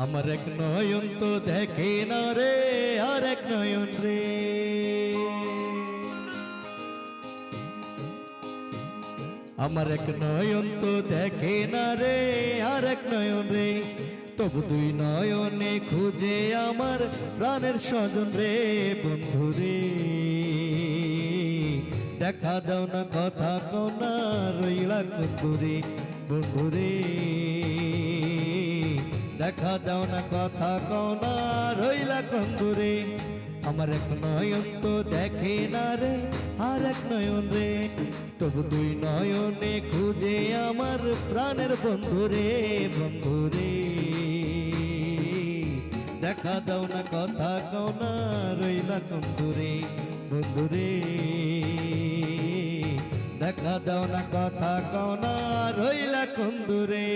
আমার এক নয়ন তো দেখে না রে আর এক নয়ন রে, আমার এক নয়ন তো দেখে না রে আর এক নয়ন রে, তবু দুই নয়নে খুঁজে আমার প্রাণের স্বজন রে বন্ধু রে। দেখা দাও না কথা কও না রইলা কুন্দুরে বন্ধু রে, দেখা দাও না কথা কও না রইলা কুন্দুরে। আমার এক নয়ন তো দেখে না রে আর এক নয়ন রে, তবু দুই নয়নে খুঁজে আমার প্রাণের বন্ধু রে বন্ধু রে। দেখা দাও না কথা কও না রইলা কুন্দুরে বন্ধু রে, দেখা দাও না কথা কও না রইলা কুন্দুরে।